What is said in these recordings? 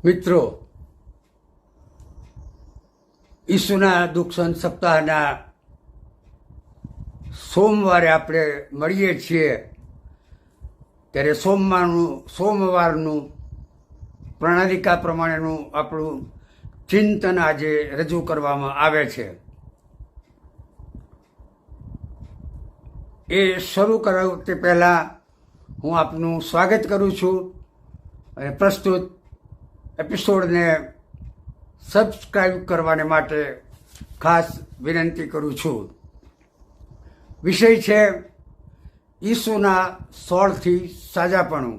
મિત્રો, ઈસુના દુઃખ સહન સપ્તાહના સોમવારે આપણે મળીએ છીએ ત્યારે સોમવારનું પ્રણાલિકા પ્રમાણેનું આપણું ચિંતન આજે રજૂ કરવામાં આવે છે. એ શરૂ કરાવું તે પહેલાં હું આપનું સ્વાગત કરું છું અને પ્રસ્તુત એપિસોડને સબસ્ક્રાઈબ કરવાને માટે ખાસ વિનંતી કરું છું. વિષય છે ઈસુના સોળથી સાજાપણું.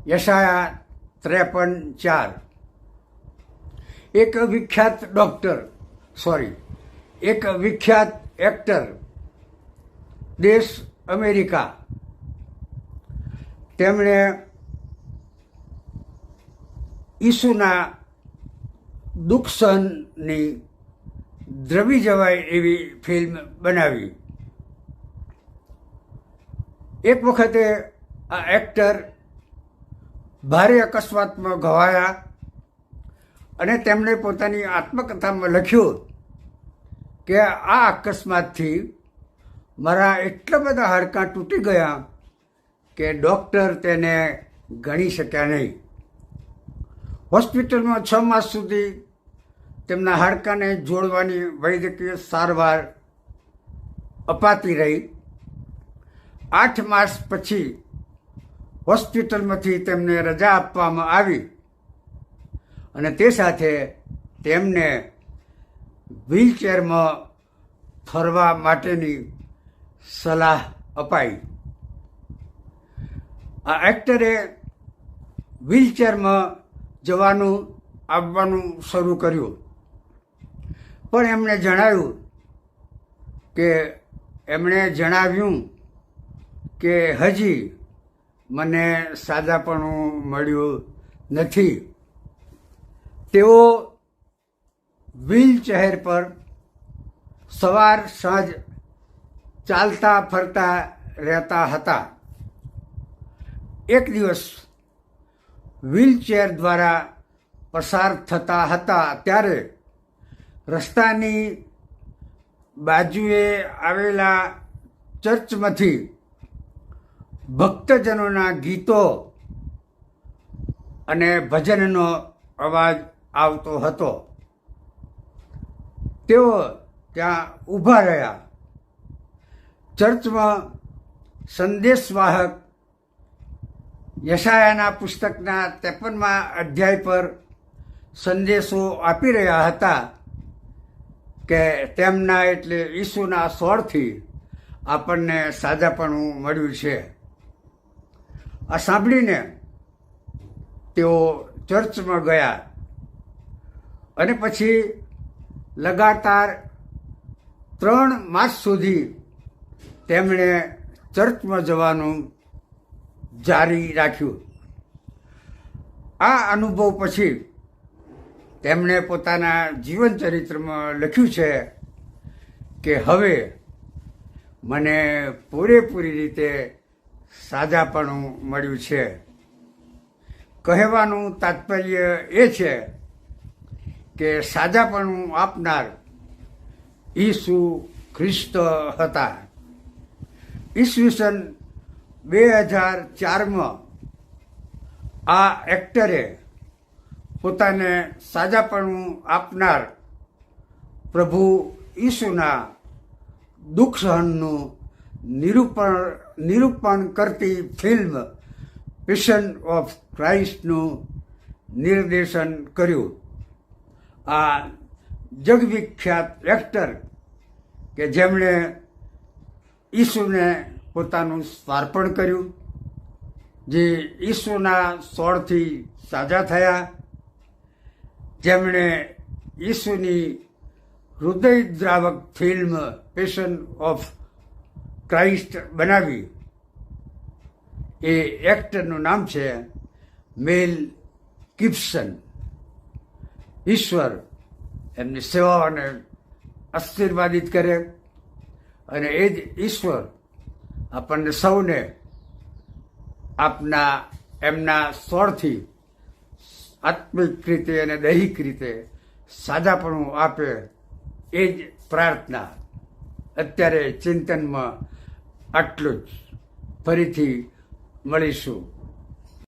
યશાયા 53:4. એક વિખ્યાત એક્ટર, દેશ અમેરિકા, તેમણે ઈસુના દુઃખ સહનની દ્રવી જવાય એવી ફિલ્મ બનાવી. એક વખતે આ એક્ટર ભારે અકસ્માતમાં ઘવાયા અને તેમણે પોતાની આત્મકથામાં લખ્યું કે આ અકસ્માતથી મારા એટલા બધા હાડકાં તૂટી ગયા કે ડૉક્ટર તેને ગણી શક્યા નહીં. હોસ્પિટલમાં 6 માસ સુધી તેમના હાડકાને જોડવાની વૈદ્યકીય સારવાર અપાતી રહી. 8 માસ પછી હોસ્પિટલમાંથી તેમને રજા આપવામાં આવી અને તે સાથે તેમને વ્હીલચેરમાં ફરવા માટેની સલાહ અપાઈ. આ એક્ટરે વ્હીલચેરમાં જવાનું આવવાનું શરૂ કર્યું, પણ એમણે જણાવ્યું કે હજી મને સાજાપણું મળ્યું નથી. તેઓ વ્હીલચેર પર સવાર સાંજ ચાલતા ફરતા રહેતા હતા. એક દિવસ વ્હીલચેર દ્વારા પસાર થતા હતા ત્યારે રસ્તાની બાજુએ આવેલા ચર્ચમાંથી ભક્તજનોના ગીતો અને ભજનનો અવાજ આવતો હતો. તેઓ ત્યાં ઊભા રહ્યા. ચર્ચમાં સંદેશવાહક યશાયાના પુસ્તકના 53મા અધ્યાય પર સંદેશો આપી રહ્યા હતા કે તેમના એટલે ઈસુના સોળથી આપણને સાજાપણું મળ્યું છે. આ સાંભળીને તેઓ ચર્ચમાં ગયા અને પછી લગાતાર 3 માસ સુધી તેમણે ચર્ચમાં જવાનું જારી રાખ્યું. આ અનુભવ પછી તેમણે પોતાના જીવન ચરિત્રમાં લખ્યું છે કે હવે મને પૂરેપૂરી રીતે સાજાપણું મળ્યું છે. કહેવાનું તાત્પર્ય એ છે કે સાજાપણું આપનાર ઈસુ ખ્રિસ્ત હતા. ઈસવીસન 2004માં આ એક્ટરે પોતાને સાજાપણું આપનાર પ્રભુ ઈસુના દુઃખ સહનનું નિરૂપણ કરતી ફિલ્મ પેશન ઓફ ક્રાઇસ્ટનું નિર્દેશન કર્યું. આ જગવિખ્યાત એક્ટર કે જેમણે ઈસુને પોતાનું સ્વાર્પણ કર્યું, જે ઈસુના સોળથી સાજા થયા, જેમણે ઈસુની હૃદયદ્રાવક ફિલ્મ પેશન ઓફ ક્રાઇસ્ટ બનાવી, એ એક્ટરનું નામ છે મેલ ગિબ્સન. ઈશ્વર એમની સેવાઓને આશીર્વાદિત કરે અને એ જ ઈશ્વર આપણને સૌને આપના એમના સ્વરથી આત્મિક રીતે અને દૈહિક રીતે સાદાપણું આપે એ જ પ્રાર્થના. અત્યારે ચિંતનમાં આટલું જ. ફરીથી મળીશું.